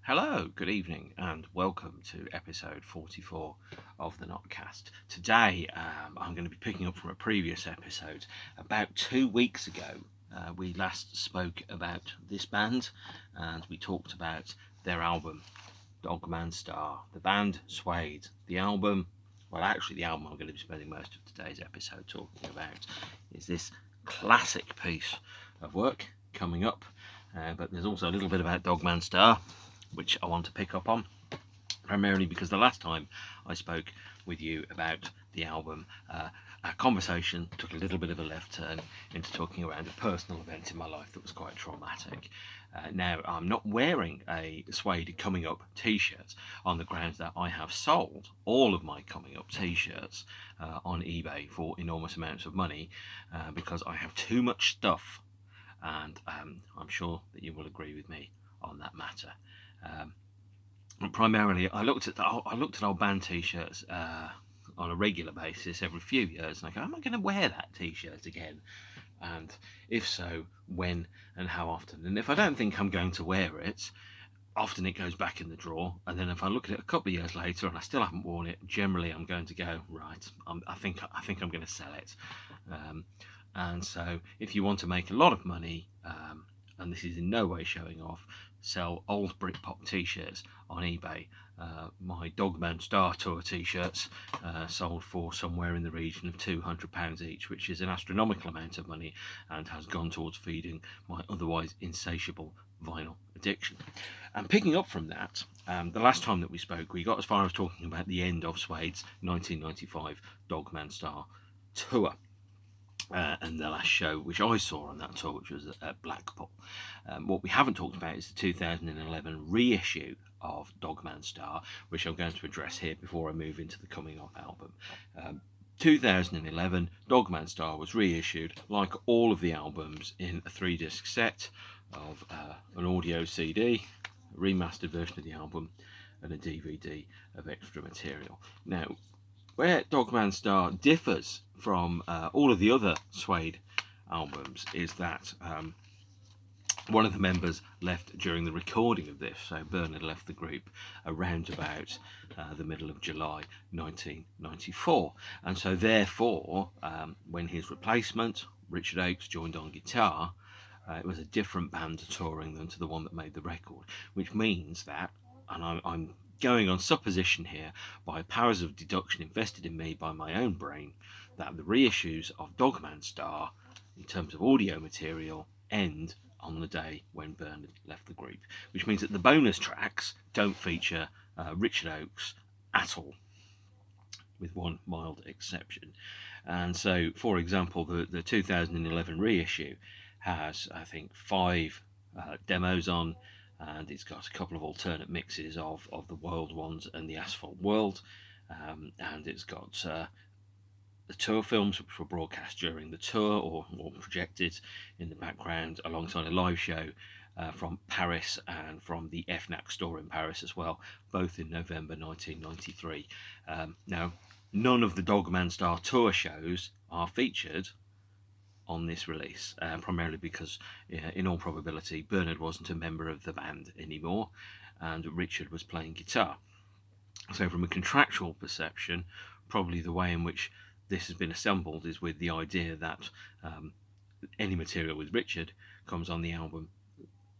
Hello, good evening, and welcome to episode 44 of the NOTCAST. Today, I'm going to be picking up from a previous episode. About 2 weeks ago, we last spoke about this band, and we talked about their album, Dogman Star. The band, Suede. The album, well, actually, the album I'm going to be spending most of today's episode talking about is this classic piece of work coming up. But there's also a little bit about Dogman Star, which I want to pick up on, primarily because the last time I spoke with you about the album, our conversation took a little bit of a left turn into talking around a personal event in my life that was quite traumatic. Now, I'm not wearing a Suede Coming Up t-shirt on the grounds that I have sold all of my Coming Up t-shirts on eBay for enormous amounts of money because I have too much stuff, and I'm sure that you will agree with me on that matter. Primarily, I looked at old band t-shirts on a regular basis every few years, and I go, am I going to wear that t-shirt again? And if so, when and how often? And if I don't think I'm going to wear it, often it goes back in the drawer. And then if I look at it a couple of years later and I still haven't worn it, generally I'm going to go, right, I think I'm going to sell it. And so, if you want to make a lot of money, and this is in no way showing off, sell old Britpop t-shirts on eBay. My Dogman Star Tour t-shirts sold for somewhere in the region of £200 each, which is an astronomical amount of money and has gone towards feeding my otherwise insatiable vinyl addiction. And picking up from that, the last time that we spoke, we got as far as talking about the end of Suede's 1995 Dogman Star tour. And the last show which I saw on that tour, which was at Blackpool. What we haven't talked about is the 2011 reissue of Dogman Star, which I'm going to address here before I move into the coming up album. 2011, Dogman Star was reissued, like all of the albums, in a 3-disc set of an audio CD, a remastered version of the album, and a DVD of extra material. Now, where Dogman Star differs from all of the other Suede albums is that one of the members left during the recording of this. So Bernard left the group around about the middle of July 1994. And so therefore, when his replacement, Richard Oakes, joined on guitar, it was a different band touring than to the one that made the record, which means that, and I'm going on supposition here by powers of deduction invested in me by my own brain, that the reissues of Dogman Star, in terms of audio material, end on the day when Bernard left the group, which means that the bonus tracks don't feature Richard Oakes at all, with one mild exception. And so, for example, the 2011 reissue has, I think, 5 demos on, and it's got a couple of alternate mixes of the Wild Ones and the Asphalt World, and it's got the tour films which were broadcast during the tour or projected in the background alongside a live show from Paris and from the FNAC store in Paris as well, both in November 1993. Now, none of the Dogman Star tour shows are featured on this release, primarily because in all probability Bernard wasn't a member of the band anymore and Richard was playing guitar. So from a contractual perception, probably the way in which this has been assembled is with the idea that any material with Richard comes on the album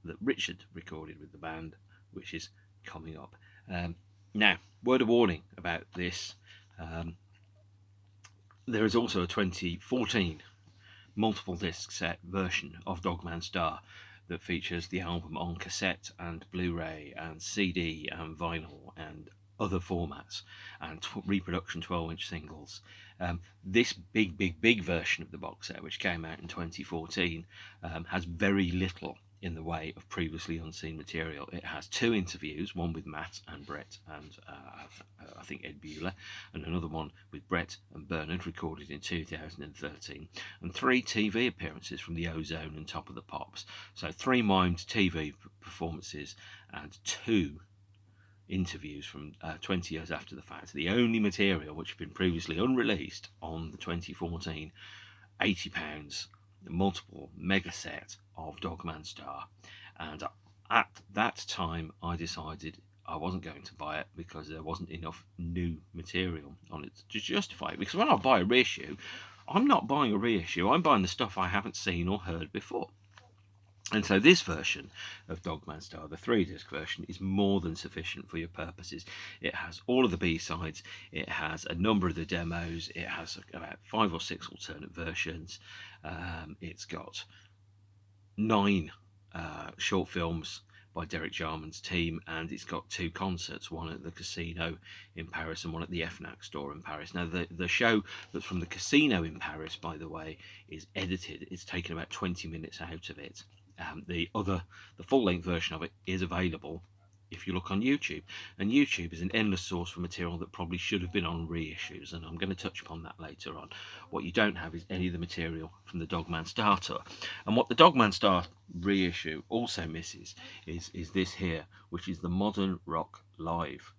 that Richard recorded with the band, which is coming up. Now, word of warning about this, there is also a 2014 multiple disc set version of Dogman Star that features the album on cassette and Blu-ray and CD and vinyl and other formats and reproduction 12-inch singles. This big version of the box set, which came out in 2014, has very little in the way of previously unseen material. It has 2 interviews, one with Matt and Brett and I think Ed Bueller, and another one with Brett and Bernard recorded in 2013, and 3 TV appearances from the Ozone and Top of the Pops. So 3 mimed TV performances and 2 interviews from 20 years after the fact. The only material which had been previously unreleased on the 2014 £80 multiple mega set of Dogman Star. And at that time I decided I wasn't going to buy it because there wasn't enough new material on it to justify it. Because when I buy a reissue, I'm not buying a reissue, I'm buying the stuff I haven't seen or heard before. And so this version of Dogman Star, the 3-disc version, is more than sufficient for your purposes. It has all of the B-sides, it has a number of the demos, it has about 5 or 6 alternate versions, it's got 9 short films by Derek Jarman's team, and it's got 2 concerts, one at the Casino in Paris and one at the FNAC store in Paris. Now the show that's from the Casino in Paris, by the way, is edited. It's taken about 20 minutes out of it. The full-length version of it is available if you look on YouTube, and YouTube is an endless source for material that probably should have been on reissues, and I'm going to touch upon that later on. What you don't have is any of the material from the Dogman Star tour, and what the Dogman Star reissue also misses is this here, which is the Modern Rock Live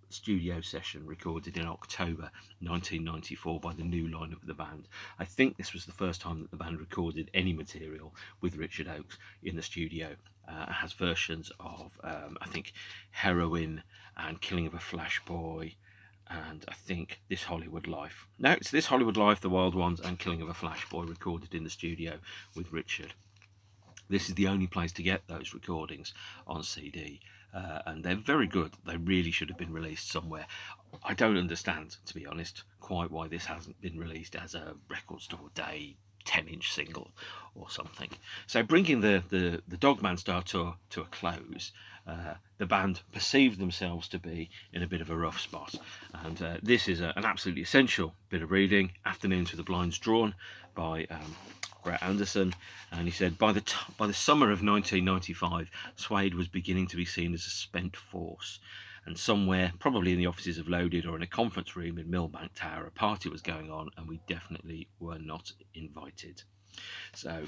studio session recorded in October 1994 by the new lineup of the band. I think this was the first time that the band recorded any material with Richard Oakes in the studio. It has versions of I think Heroin and Killing of a Flash Boy, and I think This Hollywood Life. No, it's This Hollywood Life, The Wild Ones, and Killing of a Flash Boy recorded in the studio with Richard. This is the only place to get those recordings on CD, and they're very good. They really should have been released somewhere. I don't understand, to be honest, quite why this hasn't been released as a Record Store Day 10-inch single or something. So bringing the Dogman Star tour to a close, the band perceived themselves to be in a bit of a rough spot, and this is an absolutely essential bit of reading, Afternoons with the Blinds Drawn by Brett Anderson, and he said, by the summer of 1995, Suede was beginning to be seen as a spent force, and somewhere, probably in the offices of Loaded or in a conference room in Millbank Tower, a party was going on, and we definitely were not invited. So,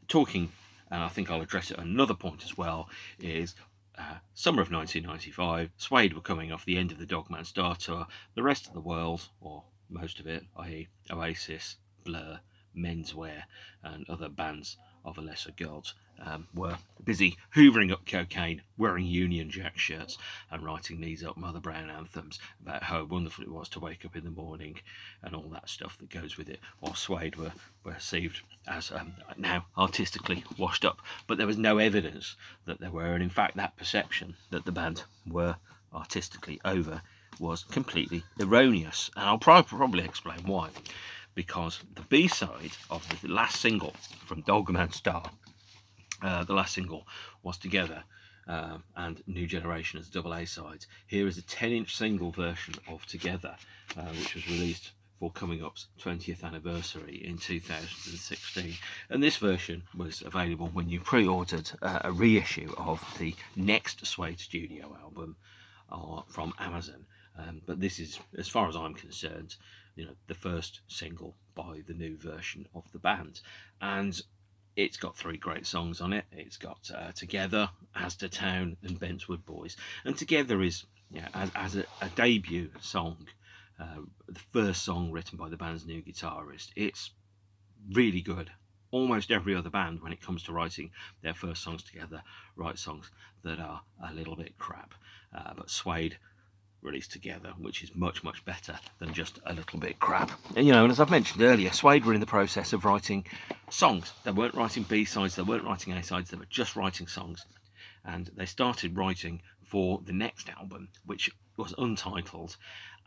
talking, and I think I'll address it at another point as well, is summer of 1995, Suede were coming off the end of the Dogman Star tour. The rest of the world, or most of it, i.e. Oasis, Blur, Menswear, and other bands of a lesser god, were busy hoovering up cocaine, wearing Union Jack shirts, and writing these up Mother Brown anthems about how wonderful it was to wake up in the morning and all that stuff that goes with it, while Suede were perceived as now artistically washed up. But there was no evidence that they were, and in fact that perception that the band were artistically over was completely erroneous, and I'll probably explain why. Because the B-side of the last single from Dogman Star, the last single was Together, and New Generation as double A-sides. Here is a 10-inch single version of Together, which was released for Coming Up's 20th anniversary in 2016. And this version was available when you pre-ordered a reissue of the next Suede studio album from Amazon. But this is, as far as I'm concerned, the first single by the new version of the band, and it's got 3 great songs on it. It's got Together, Asda Town, and Bentwood Boys. And Together is, as a debut song, the first song written by the band's new guitarist. It's really good. Almost every other band, when it comes to writing their first songs together, write songs that are a little bit crap. But Suede released Together, which is much, much better than just a little bit crap. And and as I've mentioned earlier, Suede were in the process of writing songs. They weren't writing B-sides, they weren't writing A-sides, they were just writing songs. And they started writing for the next album, which was untitled,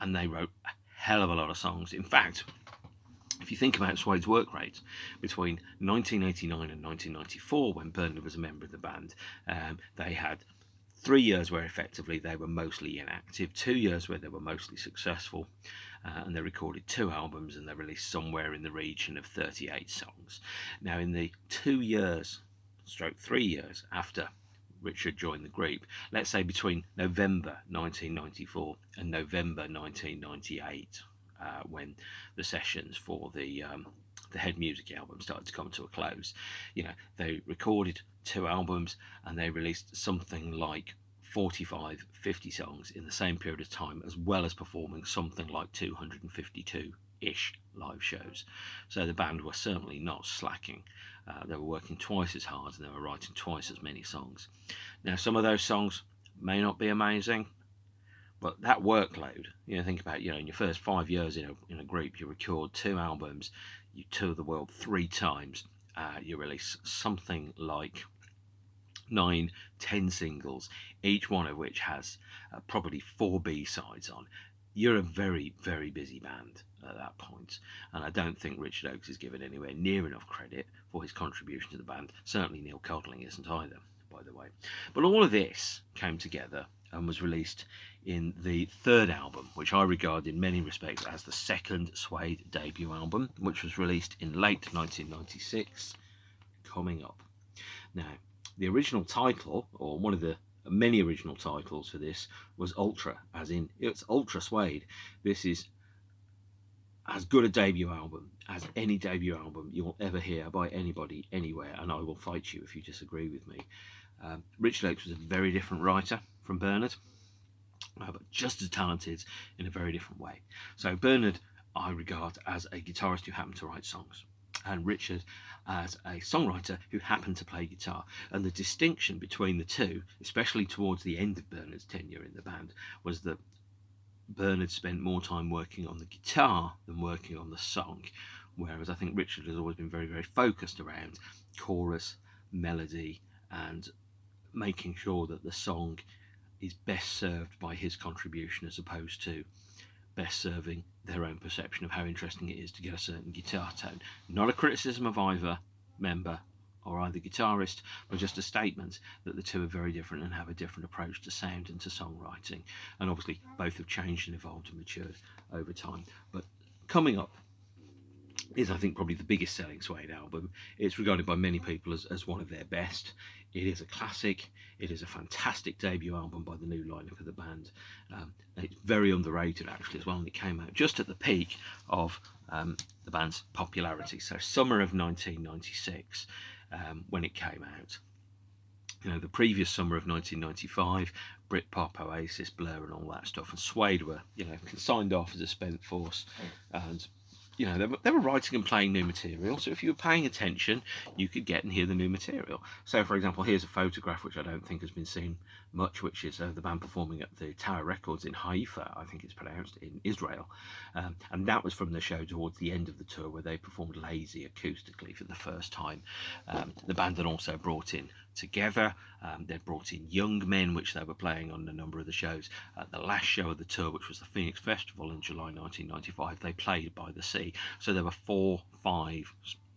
and they wrote a hell of a lot of songs. In fact, if you think about Suede's work rate between 1989 and 1994, when Burnley was a member of the band, they had 3 years where effectively they were mostly inactive, 2 years where they were mostly successful, and they recorded 2 albums, and they released somewhere in the region of 38 songs. Now, in the 2 years, stroke 3 years after Richard joined the group, let's say between November 1994 and November 1998, when the sessions for the Head Music album started to come to a close, they recorded 2 albums, and they released something like 45-50 songs in the same period of time, as well as performing something like 252-ish live shows. So the band were certainly not slacking. They were working twice as hard and they were writing twice as many songs. Now, some of those songs may not be amazing, but that workload, think about, in your first 5 years in a group, you record 2 albums, you tour the world 3 times, you release something like 9, 10 singles, each one of which has probably 4 B-sides on. You're a very, very busy band at that point, and I don't think Richard Oakes is given anywhere near enough credit for his contribution to the band. Certainly Neil Codling isn't either, by the way. But all of this came together and was released in the 3rd album, which I regard in many respects as the second Suede debut album, which was released in late 1996, Coming Up. Now, the original title, or one of the many original titles for this, was Ultra, as in it's Ultra Suede. This is as good a debut album as any debut album you'll ever hear by anybody anywhere, and I will fight you if you disagree with me. Richard Oakes was a very different writer from Bernard, but just as talented in a very different way. So Bernard I regard as a guitarist who happened to write songs, and Richard as a songwriter who happened to play guitar. And the distinction between the two, especially towards the end of Bernard's tenure in the band, was that Bernard spent more time working on the guitar than working on the song, whereas I think Richard has always been very, very focused around chorus, melody, and making sure that the song is best served by his contribution as opposed to best serving their own perception of how interesting it is to get a certain guitar tone. Not a criticism of either member or either guitarist, but just a statement that the two are very different and have a different approach to sound and to songwriting. And obviously both have changed and evolved and matured over time. But Coming Up is, I think, probably the biggest selling Suede album. It's regarded by many people as one of their best. It is a classic. It is a fantastic debut album by the new lineup of the band. It's very underrated, actually, as well, and it came out just at the peak of the band's popularity. So summer of 1996, when it came out. The previous summer of 1995, Britpop, Oasis, Blur and all that stuff, and Suede were, signed off as a spent force, and they were writing and playing new material, so if you were paying attention, you could get and hear the new material. So, for example, here's a photograph which I don't think has been seen much, which is the band performing at the Tower Records in Haifa, I think it's pronounced, in Israel. And that was from the show towards the end of the tour, where they performed Lazy acoustically for the first time. The band had also brought in Together. They'd brought in Young Men, which they were playing on a number of the shows. At the last show of the tour, which was the Phoenix Festival in July 1995, they played By the Sea. So there were 4-5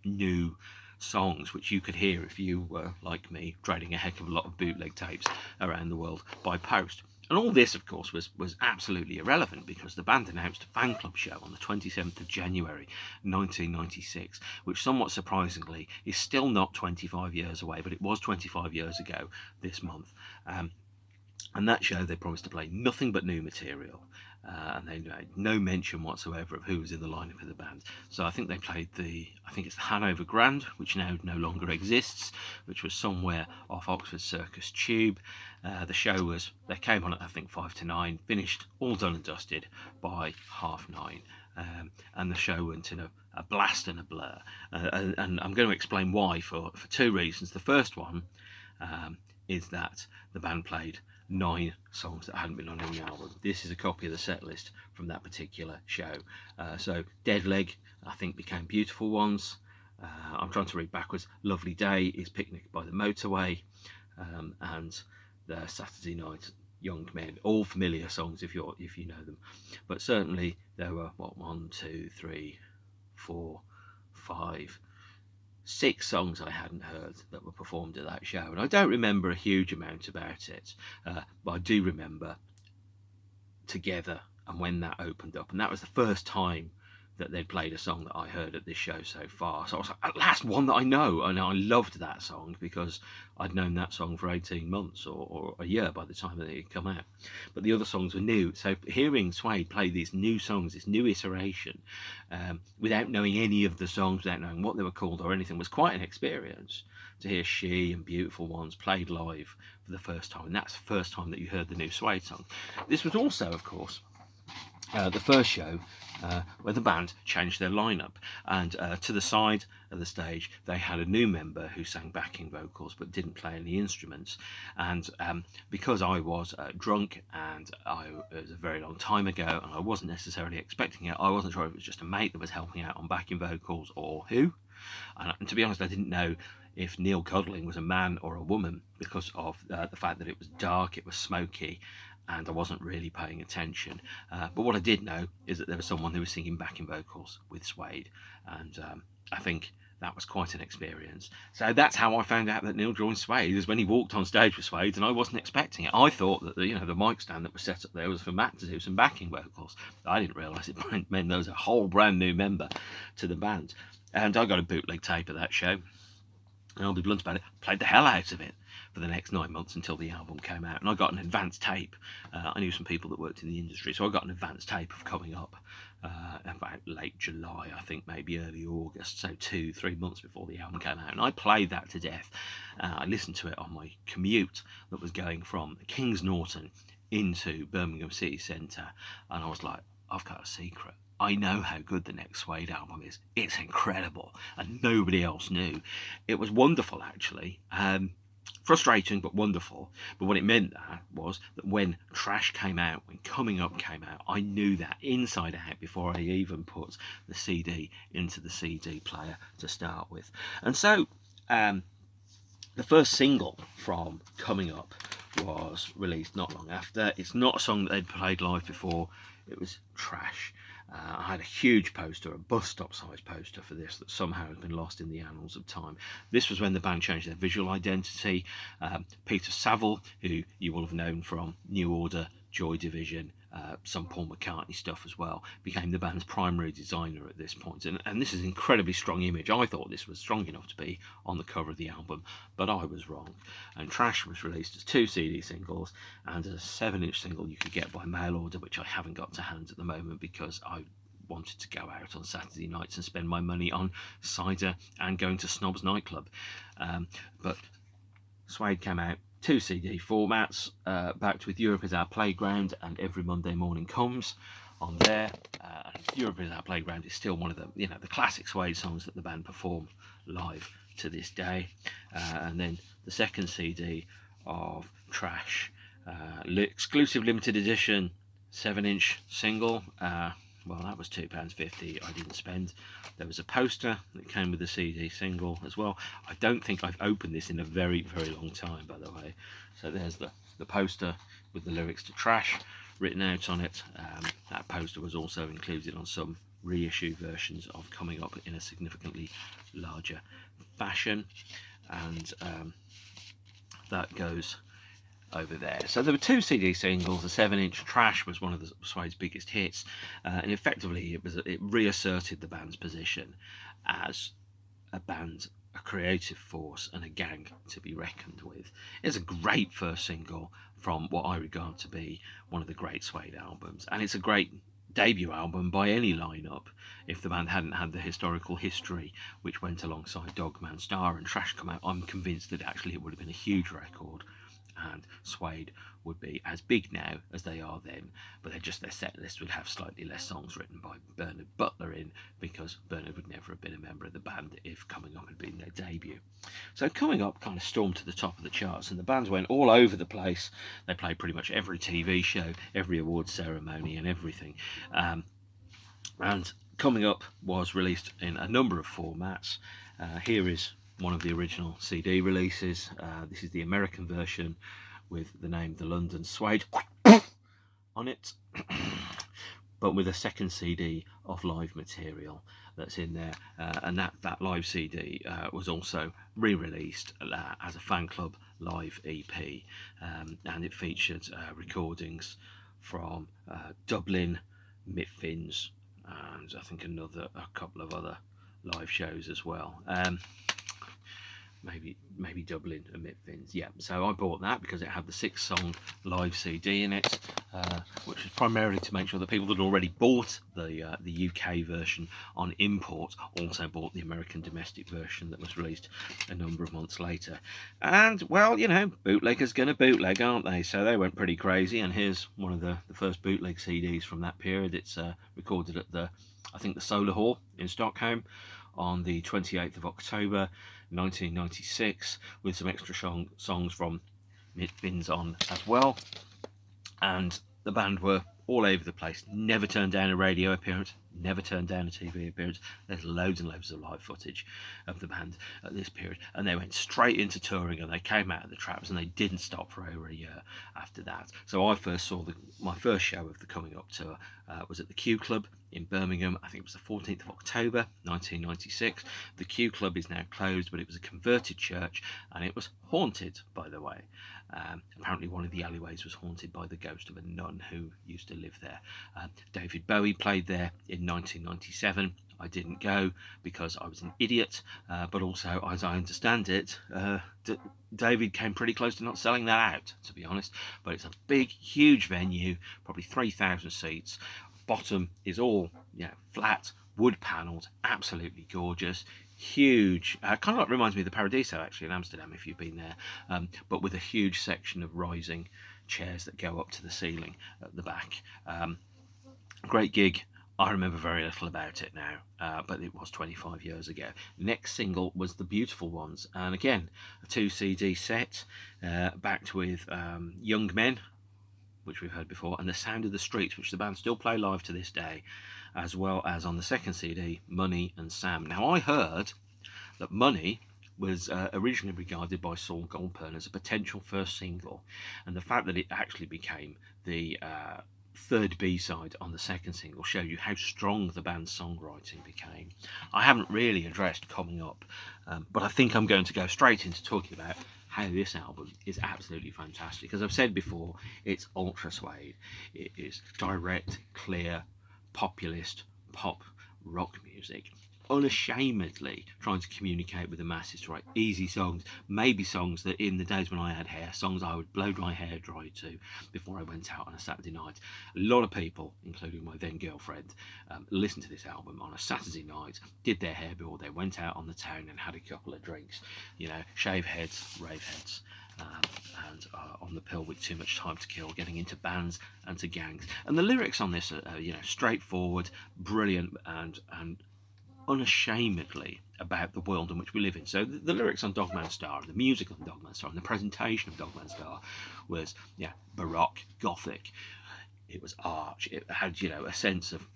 new songs which you could hear if you were, like me, trading a heck of a lot of bootleg tapes around the world by post. And all this, of course, was absolutely irrelevant, because the band announced a fan club show on the 27th of January 1996, which somewhat surprisingly is still not 25 years away, but it was 25 years ago this month. And that show, they promised to play nothing but new material, and they made no mention whatsoever of who was in the lineup of the band. So I think they played I think it's the Hanover Grand, which now no longer exists, which was somewhere off Oxford Circus Tube. The show they came on at, I think, 5 to 9, finished all done and dusted by 9:30. And the show went in a blast and a blur. And I'm going to explain why for 2 reasons. The first one is that the band played 9 songs that hadn't been on any album. This is a copy of the set list from that particular show. So Dead Leg, I think, became Beautiful Ones. I'm trying to read backwards. Lovely Day is Picnic by the Motorway, and the Saturday Night Young Men, all familiar songs if you know them. But certainly there were 1, 2, 3, 4, 5, 6 songs I hadn't heard that were performed at that show, and I don't remember a huge amount about it, but I do remember Together and when that opened up, and that was the first time that they'd played a song that I heard at this show so far. So I was like, at last, one that I know, and I loved that song because I'd known that song for 18 months or a year by the time that it had come out. But the other songs were new, so hearing Suede play these new songs, this new iteration, without knowing any of the songs, without knowing what they were called or anything, was quite an experience. To hear She and Beautiful Ones played live for the first time, and that's the first time that you heard the new Suede song. This was also, of course, the first show where the band changed their lineup, and to the side of the stage they had a new member who sang backing vocals but didn't play any instruments. And because I was drunk, and it was a very long time ago and I wasn't necessarily expecting it, I wasn't sure if it was just a mate that was helping out on backing vocals or who. And to be honest, I didn't know if Neil Codling was a man or a woman because of the fact that it was dark, it was smoky, and I wasn't really paying attention. But what I did know is that there was someone who was singing backing vocals with Suede, and I think that was quite an experience. So that's how I found out that Neil joined Suede, is when he walked on stage with Suede, and I wasn't expecting it. I thought that the mic stand that was set up there was for Matt to do some backing vocals. I didn't realise it meant there was a whole brand new member to the band. And I got a bootleg tape of that show, and I'll be blunt about it, played the hell out of it for the next 9 months until the album came out. And I got an advance tape. I knew some people that worked in the industry, so I got an advance tape of Coming Up about late July, I think, maybe early August, so 2-3 months before the album came out. And I played that to death. I listened to it on my commute that was going from Kings Norton into Birmingham city centre, and I was like, I've got a secret. I know how good the next Suede album is. It's incredible, and nobody else knew. It was wonderful, actually. Frustrating, but wonderful. But what it meant was that when Trash came out, when Coming Up came out, I knew that inside out before I even put the CD into the CD player to start with. And so the first single from Coming Up was released not long after. It's not a song that they'd played live before. It was Trash. I had a huge poster, a bus stop size poster for this that somehow has been lost in the annals of time. This was when the band changed their visual identity. Peter Saville, who you will have known from New Order, Joy Division, some Paul McCartney stuff as well, became the band's primary designer at this point. And this is an incredibly strong image. I thought this was strong enough to be on the cover of the album, but I was wrong. And Trash was released as 2 CD singles and as a 7-inch single you could get by mail order, which I haven't got to hand at the moment because I wanted to go out on Saturday nights and spend my money on cider and going to Snob's nightclub. But Suede came out 2 CD formats, backed with Europe is Our Playground and Every Monday Morning Comes on there. Europe is Our Playground is still one of the classic Suede songs that the band perform live to this day. And then the second CD of Trash, exclusive limited edition 7-inch single. Well, that was £2.50 I didn't spend. There was a poster that came with the CD single as well. I don't think I've opened this in a very, very long time, by the way. So there's the poster with the lyrics to Trash written out on it. That poster was also included on some reissue versions of Coming Up in a significantly larger fashion. And that goes over there. So there were 2 CD singles. The 7-inch Trash was one of the Suede's biggest hits, and effectively it reasserted the band's position as a band, a creative force and a gang to be reckoned with. It's a great first single from what I regard to be one of the great Suede albums, and it's a great debut album by any lineup. If the band hadn't had the historical history which went alongside Dogman Star and Trash come out, I'm convinced that actually it would have been a huge record, and Suede would be as big now as they are then, but their set list would have slightly less songs written by Bernard Butler in, because Bernard would never have been a member of the band if Coming Up had been their debut. So Coming Up kind of stormed to the top of the charts, and the bands went all over the place. They played pretty much every TV show, every awards ceremony and everything. And Coming Up was released in a number of formats. Here is one of the original CD releases. This is the American version with the name The London Suede on it, but with a second CD of live material that's in there, and that live CD was also re-released as a fan club live EP, and it featured recordings from Dublin, Mitfins, and I think a couple of other live shows as well. Maybe Dublin and Mitfins, yeah. So I bought that because it had the 6-song live CD in it. which was primarily to make sure that people that already bought the UK version on import also bought the American domestic version that was released a number of months later. And, well, you know, bootleggers going to bootleg, aren't they? So they went pretty crazy, and here's one of the first bootleg CDs from that period. It's recorded at the Solar Hall in Stockholm on the 28th of October 1996, with some extra songs from Mitvin's on as well. And the band were all over the place, never turned down a radio appearance, never turned down a TV appearance. There's loads and loads of live footage of the band at this period, and they went straight into touring, and they came out of the traps, and they didn't stop for over a year after that. So I first saw my first show of the Coming Up tour was at the Q Club in Birmingham. I think it was the 14th of October 1996. The Q Club is now closed, but it was a converted church, and it was haunted, by the way. Apparently one of the alleyways was haunted by the ghost of a nun who used to live there. David Bowie played there in 1997. I didn't go because I was an idiot, but also, as I understand it, David came pretty close to not selling that out, to be honest. But it's a big, huge venue, probably 3,000 seats. Bottom is all flat, wood panelled, absolutely gorgeous. Huge, kind of like reminds me of the Paradiso actually in Amsterdam, if you've been there, but with a huge section of rising chairs that go up to the ceiling at the back. Great gig. I remember very little about it now, but it was 25 years ago. Next single was The Beautiful Ones, and again a 2 CD set, backed with Young Men, which we've heard before, and The Sound of the Streets, which the band still play live to this day, as well as on the second CD, Money and Sam. Now, I heard that Money was originally regarded by Saul Goldburn as a potential first single, and the fact that it actually became the third B-side on the second single shows you how strong the band's songwriting became. I haven't really addressed Coming Up, but I think I'm going to go straight into talking about how this album is absolutely fantastic. As I've said before, it's ultra Suede. It is direct, clear, populist pop rock music, unashamedly trying to communicate with the masses, to write easy songs, maybe songs that in the days when I had hair, songs I would blow my hair dry to before I went out on a Saturday night. A lot of people, including my then girlfriend, listened to this album on a Saturday night, did their hair before they went out on the town and had a couple of drinks, shave heads, rave heads, and on the pill with too much time to kill, getting into bands and to gangs. And the lyrics on this are straightforward, brilliant, and unashamedly about the world in which we live in. So the lyrics on Dogman Star, and the music on Dogman Star, and the presentation of Dogman Star was baroque, gothic. It was arch. It had a sense of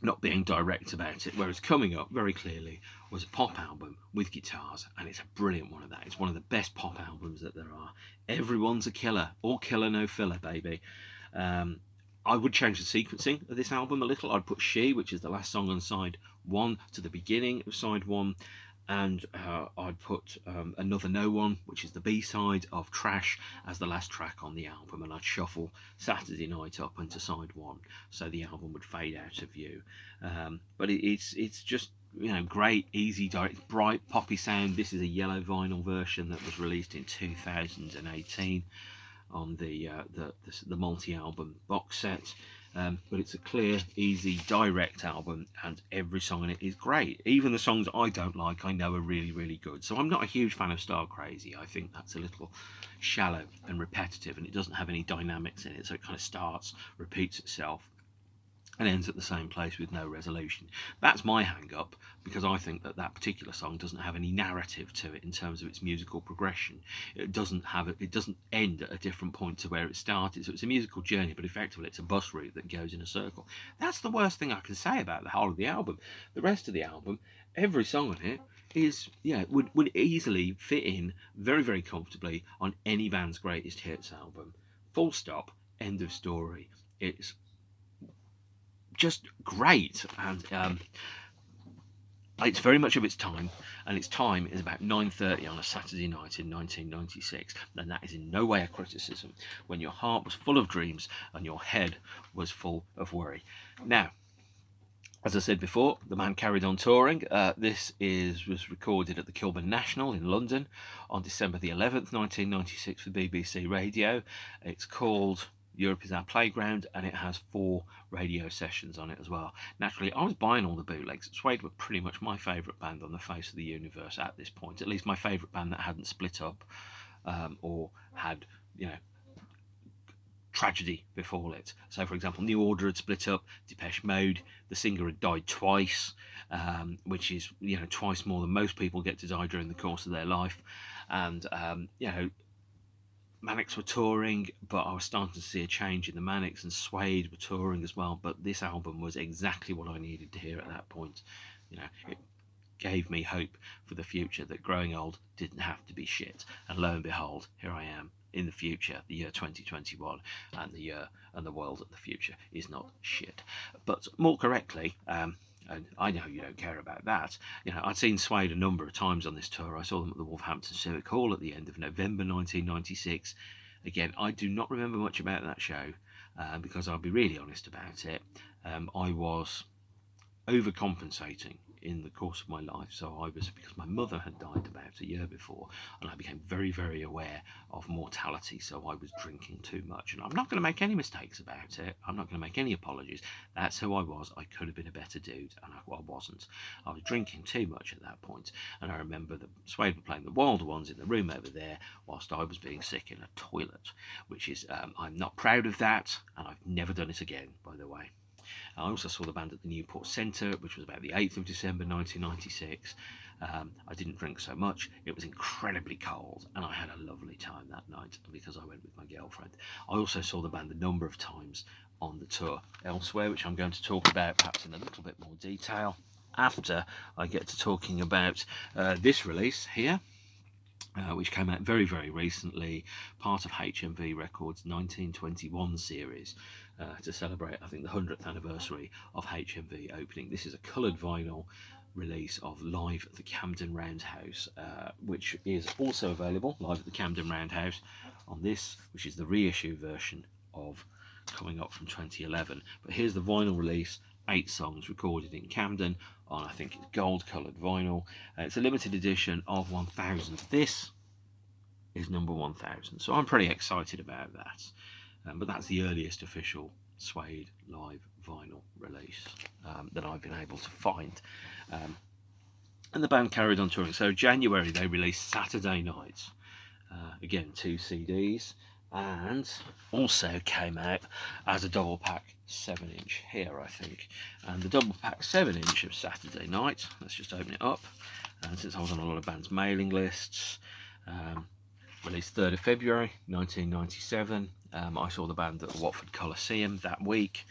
not being direct about it, whereas Coming Up very clearly was a pop album with guitars, and it's a brilliant one of that. It's one of the best pop albums that there are. Everyone's a killer, all killer, no filler, baby. I would change the sequencing of this album a little. I'd put She, which is the last song on side 1, to the beginning of side 1, and I'd put Another No One, which is the B-side of Trash, as the last track on the album, and I'd shuffle Saturday Night up into side 1, so the album would fade out of view. But it's just great, easy, direct, bright, poppy sound. This is a yellow vinyl version that was released in 2018 on the multi-album box set. But it's a clear, easy, direct album, and every song in it is great. Even the songs I don't like, I know are really, really good. So I'm not a huge fan of Star Crazy. I think that's a little shallow and repetitive, and it doesn't have any dynamics in it, so it kind of starts, repeats itself, and ends at the same place with no resolution. That's my hang-up, because I think that particular song doesn't have any narrative to it in terms of its musical progression. It doesn't end at a different point to where it started. So it's a musical journey, but effectively it's a bus route that goes in a circle. That's the worst thing I can say about the whole of the album. The rest of the album, every song on it is would easily fit in very, very comfortably on any band's greatest hits album. Full stop, end of story. It's just great, and it's very much of its time, and its time is about 9:30 on a Saturday night in 1996, and that is in no way a criticism when your heart was full of dreams and your head was full of worry. Now, as I said before, the band carried on touring. This was recorded at the Kilburn National in London on December the 11th, 1996 for BBC Radio. It's called Europe is Our Playground, and it has 4 radio sessions on it as well. Naturally, I was buying all the bootlegs. Suede were pretty much my favourite band on the face of the universe at this point, at least my favourite band that hadn't split up or had, you know, tragedy befall it. So, for example, New Order had split up, Depeche Mode, the singer had died twice, which is, you know, twice more than most people get to die during the course of their life. And, you know, Manics were touring, but I was starting to see a change in the Manics, and Suede were touring as well. But this album was exactly what I needed to hear at that point. You know, it gave me hope for the future, that growing old didn't have to be shit. And lo and behold, here I am in the future, the year 2021, and the world of the future is not shit. But more correctly, and I know you don't care about that, you know, I'd seen Suede a number of times on this tour. I saw them at the Wolverhampton Civic Hall at the end of November 1996. Again, I do not remember much about that show, because I'll be really honest about it. I was overcompensating in the course of my life. So I was, because my mother had died about a year before, and I became very, very aware of mortality. So I was drinking too much, and I'm not going to make any mistakes about it. I'm not going to make any apologies. That's who I was. I could have been a better dude, and I wasn't. I was drinking too much at that point, and I remember that Suede were playing the Wild Ones in the room over there whilst I was being sick in a toilet, which is, I'm not proud of that, and I've never done it again, by the way. I also saw the band at the Newport Centre, which was about the 8th of December 1996. I didn't drink so much. It was incredibly cold, and I had a lovely time that night because I went with my girlfriend. I also saw the band a number of times on the tour elsewhere, which I'm going to talk about perhaps in a little bit more detail after I get to talking about this release here. Which came out very, very recently, part of HMV Records' 1921 series, to celebrate, I think, the 100th anniversary of HMV opening. This is a coloured vinyl release of Live at the Camden Roundhouse, which is also available, Live at the Camden Roundhouse, on this, which is the reissue version of Coming Up from 2011. But here's the vinyl release, 8 songs recorded in Camden on, I think it's gold coloured vinyl. It's a limited edition of 1000. This is number 1000, so I'm pretty excited about that. But that's the earliest official Suede live vinyl release that I've been able to find. And the band carried on touring. So January they released Saturday Night, again 2 CDs, and also came out as a double pack 7-inch here, I think. And the double pack 7-inch of Saturday Night, let's just open it up, and since I was on a lot of bands' mailing lists, released 3rd of February 1997. I saw the band at the Watford Coliseum that week.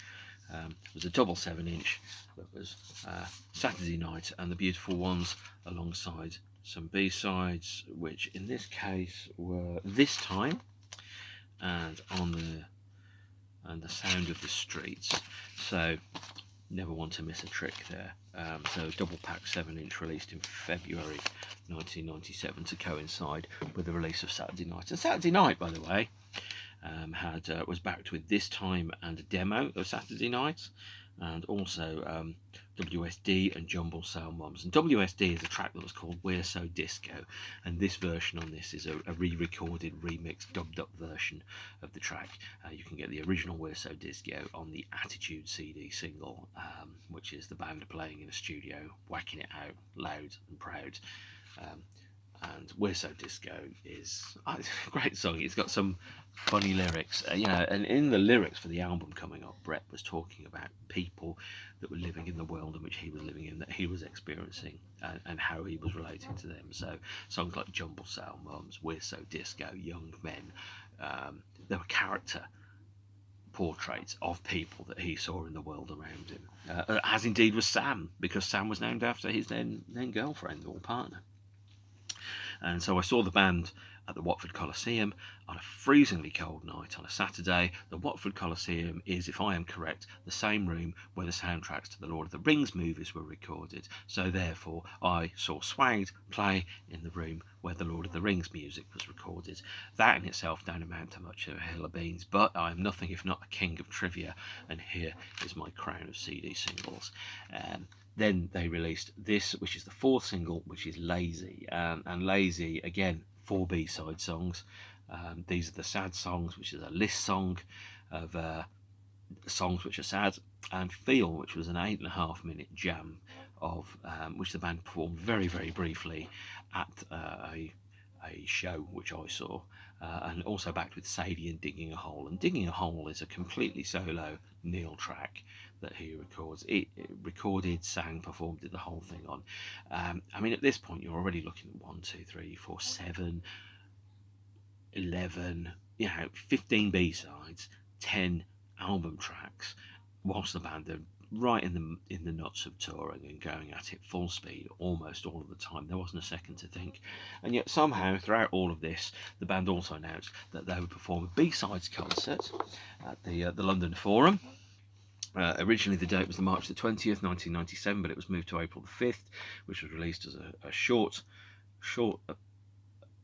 It was a double 7-inch that was Saturday Night and the Beautiful Ones, alongside some B-sides, which in this case were This Time and the Sound of the Streets. So never want to miss a trick there. So double pack 7-inch released in February 1997 to coincide with the release of Saturday Night. And Saturday Night, by the way, was backed with This Time and a demo of Saturday Night, and also WSD and Jumble Sale Mums. And WSD is a track that was called We're So Disco, and this version on this is a re-recorded, remixed, dubbed up version of the track. You can get the original We're So Disco on the Attitude CD single, which is the band playing in a studio, whacking it out loud and proud. And We're So Disco is a great song. It's got some funny lyrics, and in the lyrics for the album coming up, Brett was talking about people that were living in the world in which he was living in, that he was experiencing, and how he was relating to them. So songs like Jumble Sale Mums, We're So Disco, Young Men, there were character portraits of people that he saw in the world around him, as indeed was Sam, because Sam was named after his then girlfriend or partner. And so I saw the band at the Watford Coliseum on a freezingly cold night on a Saturday. The Watford Coliseum is, if I am correct, the same room where the soundtracks to the Lord of the Rings movies were recorded. So therefore, I saw Suede play in the room where the Lord of the Rings music was recorded. That in itself don't amount to much of a hill of beans, but I am nothing if not a king of trivia, and here is my crown of CD singles. Then they released this, which is the 4th single, which is Lazy. And Lazy, again, 4 B-side songs. These are the sad songs, which is a list song. of songs which are sad, and Feel, which was an 8.5 minute jam of which the band performed very, very briefly at a show which I saw, and also backed with Sadie and Digging a Hole. And Digging a Hole is a completely solo Neil track that he records. It recorded, sang, performed, did the whole thing on. I mean, at this point, you're already looking at 1, 2, 3, 4, 7, 11, 15 B-sides, 10 album tracks, whilst the band are right in the nuts of touring and going at it full speed almost all of the time. There wasn't a second to think. And yet somehow throughout all of this, the band also announced that they would perform a B-sides concert at the London Forum. Originally the date was the March the 20th, 1997, but it was moved to April the 5th, which was released as a short,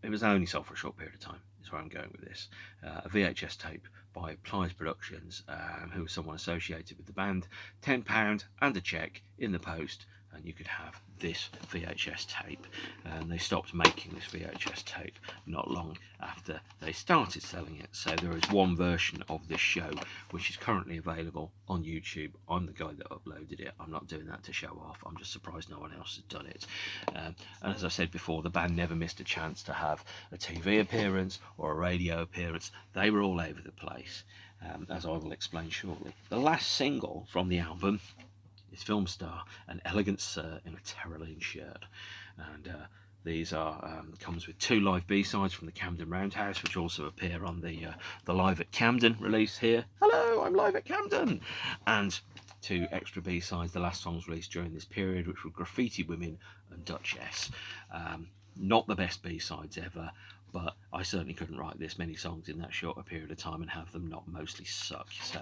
it was only sold for a short period of time, is where I'm going with this. A VHS tape by Plies Productions, who was someone associated with the band, £10 and a cheque in the post, and you could have this VHS tape. And they stopped making this VHS tape not long after they started selling it. So there is one version of this show which is currently available on YouTube. I'm the guy that uploaded it. I'm not doing that to show off. I'm just surprised no one else has done it. And as I said before, the band never missed a chance to have a TV appearance or a radio appearance. They were all over the place, as I will explain shortly. The last single from the album is FilmStar, An Elegant Sir in a Terraline Shirt. And these are comes with 2 live B-sides from the Camden Roundhouse, which also appear on the Live at Camden release here. Hello, I'm live at Camden! And 2 extra B-sides, the last songs released during this period, which were Graffiti Women and Duchess. Not the best B-sides ever, but I certainly couldn't write this many songs in that short a period of time and have them not mostly suck. So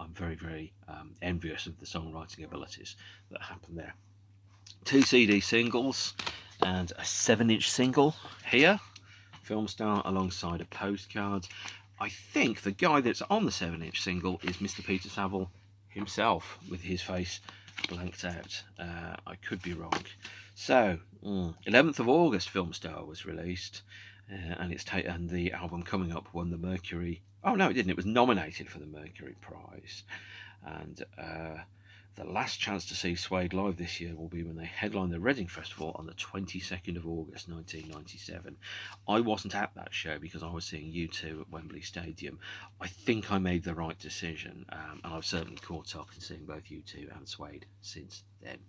I'm very, very envious of the songwriting abilities that happened there. 2 CD singles and a 7-inch single here, FilmStar, alongside a postcard. I think the guy that's on the 7-inch single is Mr. Peter Saville himself, with his face blanked out. I could be wrong. So 11th of August FilmStar was released, and and the album Coming Up won the Mercury. Oh no, it didn't. It was nominated for the Mercury Prize. And the last chance to see Suede live this year will be when they headline the Reading Festival on the 22nd of August 1997. I wasn't at that show because I was seeing U2 at Wembley Stadium. I think I made the right decision, and I've certainly caught up in seeing both U2 and Suede since then.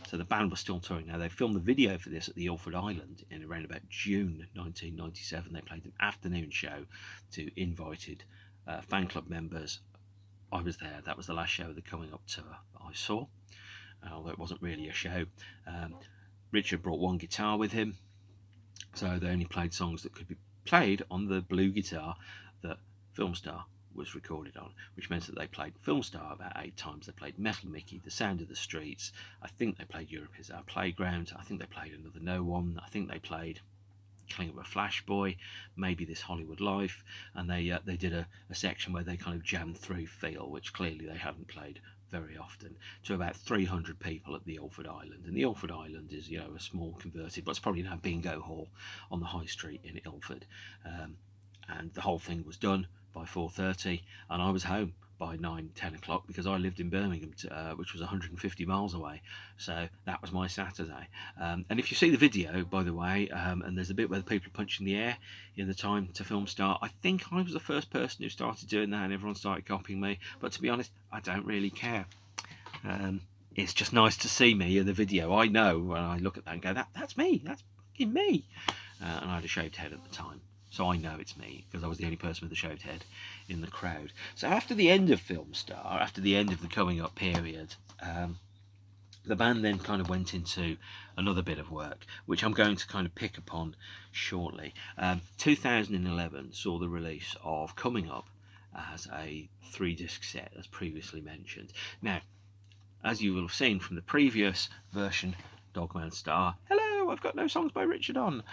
So the band was still touring. Now, they filmed the video for this at the Ilford Island in around about June 1997. They played an afternoon show to invited fan club members. I was there. That was the last show of the Coming Up tour I saw, although it wasn't really a show. Richard brought 1 guitar with him, so they only played songs that could be played on the blue guitar that FilmStar was recorded on, which meant that they played FilmStar about 8 times. They played Metal Mickey, The Sound of the Streets. I think they played Europe Is Our Playground. I think they played Another No One. I think they played Cling of a Flash Boy, maybe This Hollywood Life, and they did a section where they kind of jammed through Feel, which clearly they hadn't played very often, to about 300 people at the Ilford Island. And the Ilford Island is, a small converted, but it's probably now a bingo hall on the high street in Ilford. And the whole thing was done by 4:30, and I was home by 9-10 o'clock because I lived in Birmingham, which was 150 miles away. So that was my Saturday. And if you see the video, by the way, and there's a bit where the people are punching the air in the time to FilmStar, I think I was the first person who started doing that, and everyone started copying me. But to be honest, I don't really care. It's just nice to see me in the video. I know when I look at that and go, that's me, that's fucking me. And I had a shaved head at the time, so I know it's me because I was the only person with a shaved head in the crowd. So after the end of FilmStar, after the end of the Coming Up period, the band then kind of went into another bit of work, which I'm going to kind of pick upon shortly. 2011 saw the release of Coming Up as a 3-disc set, as previously mentioned. Now, as you will have seen from the previous version, Dogman Star, hello, I've got no songs by Richard on.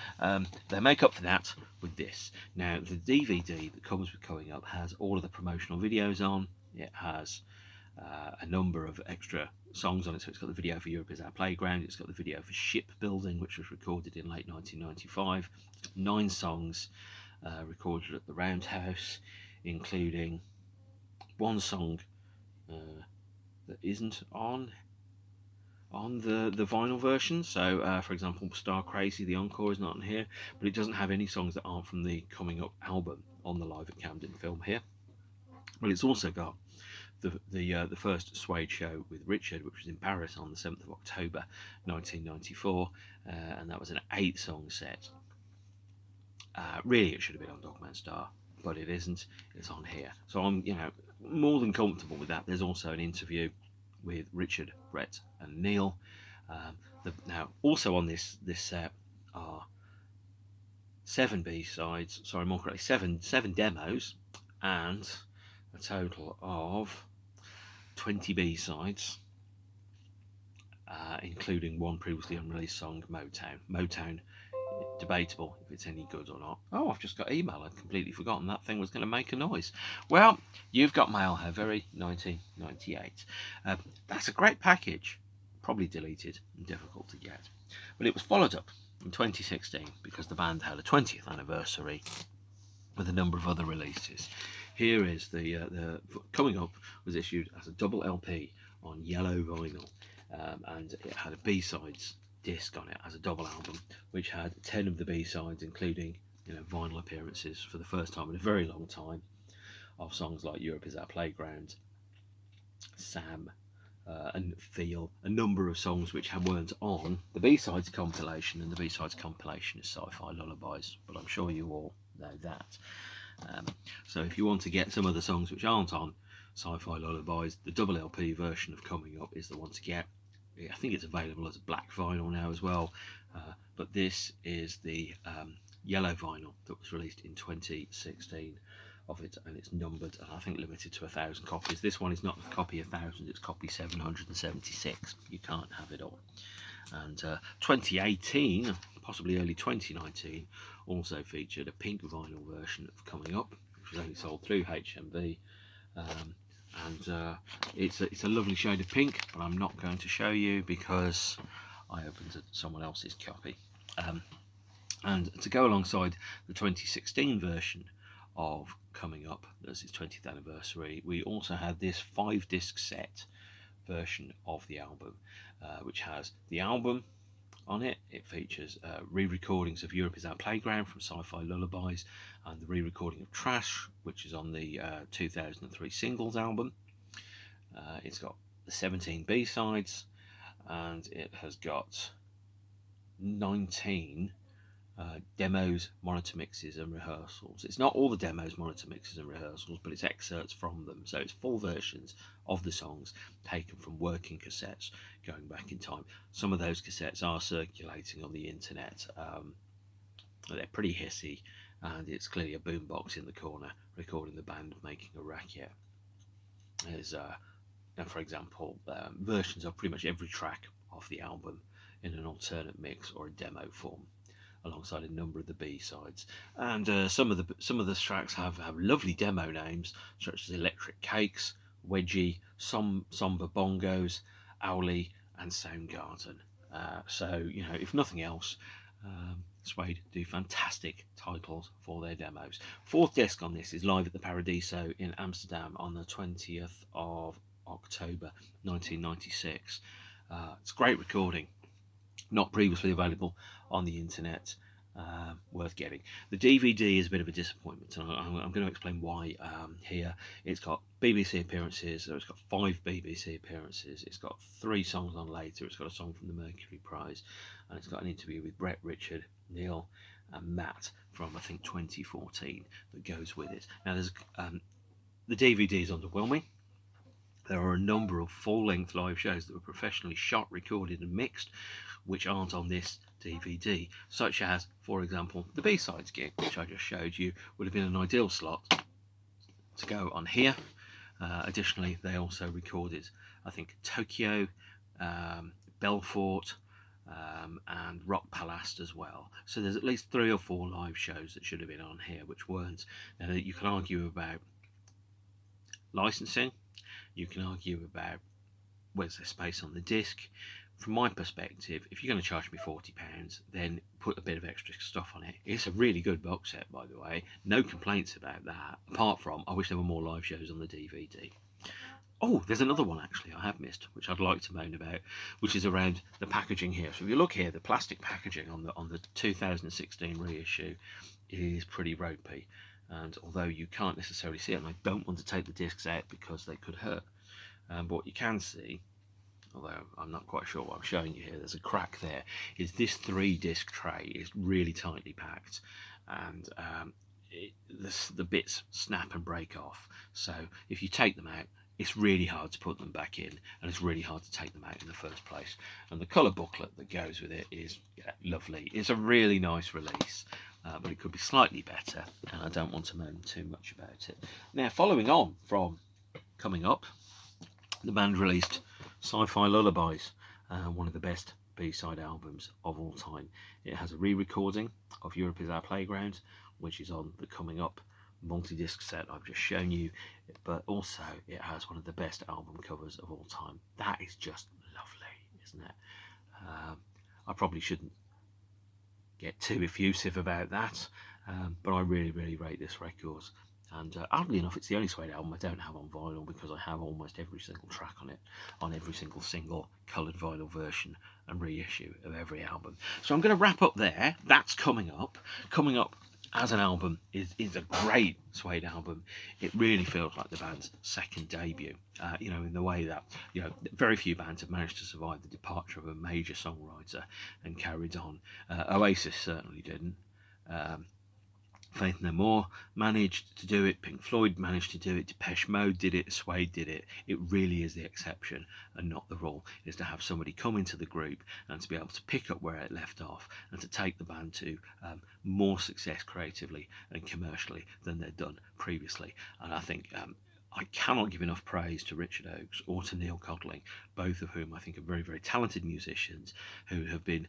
They make up for that with this. Now, the DVD that comes with Coming Up has all of the promotional videos on. It has a number of extra songs on it. So it's got the video for Europe Is Our Playground. It's got the video for Shipbuilding, which was recorded in late 1995. It's got 9 songs recorded at the Roundhouse, including one song that isn't on the vinyl version. So for example, Star Crazy, the encore, is not on here, but it doesn't have any songs that aren't from the Coming Up album on the Live at Camden film here. But it's also got the first Suede show with Richard, which was in Paris on the 7th of October 1994, and that was an 8-song set. Really, it should have been on Dogman Star, but it isn't. It's on here, so I'm more than comfortable with that. There's also an interview with Richard, Brett, and Neil. Now, also on this set are 7 B-sides. Sorry, more correctly, seven demos, and a total of 20 B-sides, including one previously unreleased song, Motown. Motown, debatable if it's any good or not. Oh, I've just got email. I'd completely forgotten that thing was going to make a noise. Well, you've got mail, how very 1998. That's a great package, probably deleted and difficult to get. But it was followed up in 2016 because the band had a 20th anniversary with a number of other releases. Here is the Coming Up was issued as a double LP on yellow vinyl, and it had a B-sides disc on it as a double album, which had 10 of the B-sides, including vinyl appearances for the first time in a very long time of songs like Europe Is Our Playground, Sam, and Feel, a number of songs which weren't on the B-sides compilation, and the B-sides compilation is SciFi Lullabies, but I'm sure you all know that. So if you want to get some of the songs which aren't on SciFi Lullabies, the double LP version of Coming Up is the one to get. I think it's available as a black vinyl now as well, but this is the yellow vinyl that was released in 2016 of it, and it's numbered, and I think limited to 1,000 copies. This one is not copy 1,000, it's copy 776. You can't have it all. And 2018, possibly early 2019, also featured a pink vinyl version of Coming Up, which was only sold through HMV. And it's a lovely shade of pink, but I'm not going to show you because I opened someone else's copy. And to go alongside the 2016 version of Coming Up, as its 20th anniversary, we also had this 5-disc set version of the album, which has the album on it. It features re-recordings of Europe Is Our Playground from SciFi Lullabies, and the re-recording of Trash, which is on the 2003 singles album. It's got the 17 B-sides, and it has got 19 demos, monitor mixes and rehearsals. It's not all the demos, monitor mixes and rehearsals, but it's excerpts from them. So it's full versions of the songs taken from working cassettes going back in time. Some of those cassettes are circulating on the internet. They're pretty hissy, and it's clearly a boombox in the corner recording the band making a racket. There's for example, versions of pretty much every track of the album in an alternate mix or a demo form, alongside a number of the B-sides. And some of the tracks have lovely demo names, such as Electric Cakes, Wedgie, Somber Bongos, Owly, and Soundgarden. So, if nothing else, Suede do fantastic titles for their demos. 4th disc on this is live at the Paradiso in Amsterdam on the 20th of October 1996. It's a great recording, not previously available on the internet, worth getting. The DVD is a bit of a disappointment, and I'm going to explain why here. It's got BBC appearances, so it's got 5 BBC appearances, it's got 3 songs on later, it's got a song from the Mercury Prize, and it's got an interview with Brett, Richard, Neil and Matt from I think 2014 that goes with it. Now there's the DVD is underwhelming. There are a number of full-length live shows that were professionally shot, recorded and mixed, which aren't on this DVD, such as, for example, the B-sides gig, which I just showed you, would have been an ideal slot to go on here. Additionally, they also recorded, I think, Tokyo, Belfort, and Rock Palast as well. So there's at least 3 or 4 live shows that should have been on here, which weren't. Now, you can argue about licensing, you can argue about where's the space on the disc. from my perspective, if you're going to charge me £40, then put a bit of extra stuff on it. It's a really good box set, by the way. No complaints about that, apart from I wish there were more live shows on the DVD. Oh, there's another one actually I have missed, which I'd like to moan about, which is around the packaging here. So if you look here, the plastic packaging on the 2016 reissue is pretty ropey. And although you can't necessarily see it, and I don't want to take the discs out because they could hurt, but what you can see, although I'm not quite sure what I'm showing you here, there's a crack there, is this 3-disc tray is really tightly packed, and the bits snap and break off. So if you take them out, it's really hard to put them back in, and it's really hard to take them out in the first place. And the colour booklet that goes with it is lovely. It's a really nice release, but it could be slightly better, and I don't want to moan too much about it. Now, following on from Coming Up, the band released SciFi Lullabies, one of the best B-side albums of all time. It has a re-recording of Europe Is Our Playground, which is on the Coming Up multi-disc set I've just shown you, but also it has one of the best album covers of all time. That is just lovely, isn't it? I probably shouldn't get too effusive about that, but I really rate this record. And oddly enough, it's the only Suede album I don't have on vinyl, because I have almost every single track on it, on every single coloured vinyl version and reissue of every album. So I'm going to wrap up there. That's Coming Up. Coming Up as an album is a great Suede album. It really feels like the band's second debut, in the way that, very few bands have managed to survive the departure of a major songwriter and carried on. Oasis certainly didn't. Faith No More managed to do it, Pink Floyd managed to do it, Depeche Mode did it, Suede did it. It really is the exception and not the rule, is to have somebody come into the group and to be able to pick up where it left off and to take the band to more success creatively and commercially than they'd done previously. And I think I cannot give enough praise to Richard Oakes or to Neil Codling, both of whom I think are very talented musicians who have been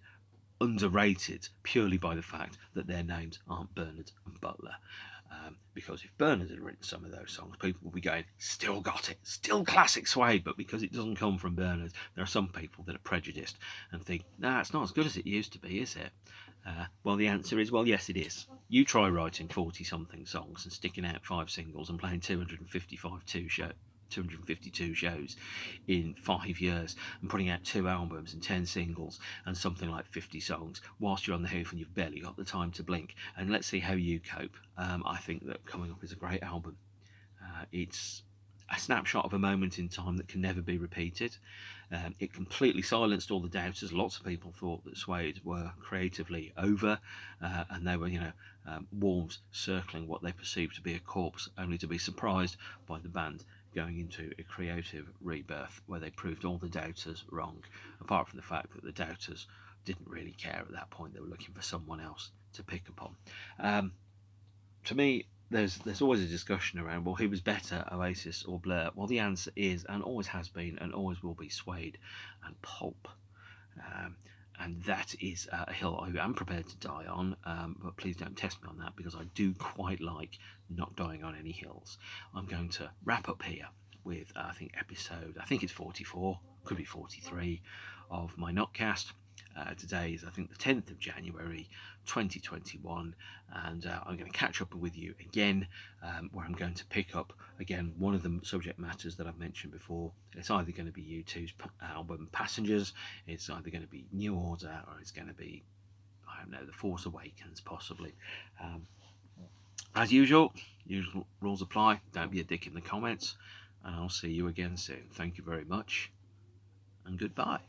underrated purely by the fact that their names aren't Bernard and Butler. Because if Bernard had written some of those songs, people would be going, still got it, still classic Suede, but because it doesn't come from Bernard, there are some people that are prejudiced and think, nah, it's not as good as it used to be, is it? Well, the answer is, well, yes, it is. You try writing 40-something songs and sticking out 5 singles and playing 252 shows in 5 years and putting out 2 albums and 10 singles and something like 50 songs whilst you're on the hoof and you've barely got the time to blink. And let's see how you cope. I think that Coming Up is a great album. It's a snapshot of a moment in time that can never be repeated. It completely silenced all the doubters. Lots of people thought that Suede were creatively over, and they were, wolves circling what they perceived to be a corpse, only to be surprised by the band going into a creative rebirth where they proved all the doubters wrong, apart from the fact that the doubters didn't really care at that point. They were looking for someone else to pick upon. To me, there's always a discussion around, well, who was better, Oasis or Blur? Well, the answer is, and always has been, and always will be, Suede and Pulp. And that is a hill I am prepared to die on, but please don't test me on that, because I do quite like not dying on any hills. I'm going to wrap up here with, I think it's 44, could be 43, of my NOTCAST. Today is, I think, the 10th of January 2021, and I'm going to catch up with you again, where I'm going to pick up again one of the subject matters that I've mentioned before. It's either going to be U2's album Passengers, it's either going to be New Order, or it's going to be, I don't know, The Force Awakens possibly. As usual rules apply. Don't be a dick in the comments, and I'll see you again soon. Thank you very much, and goodbye.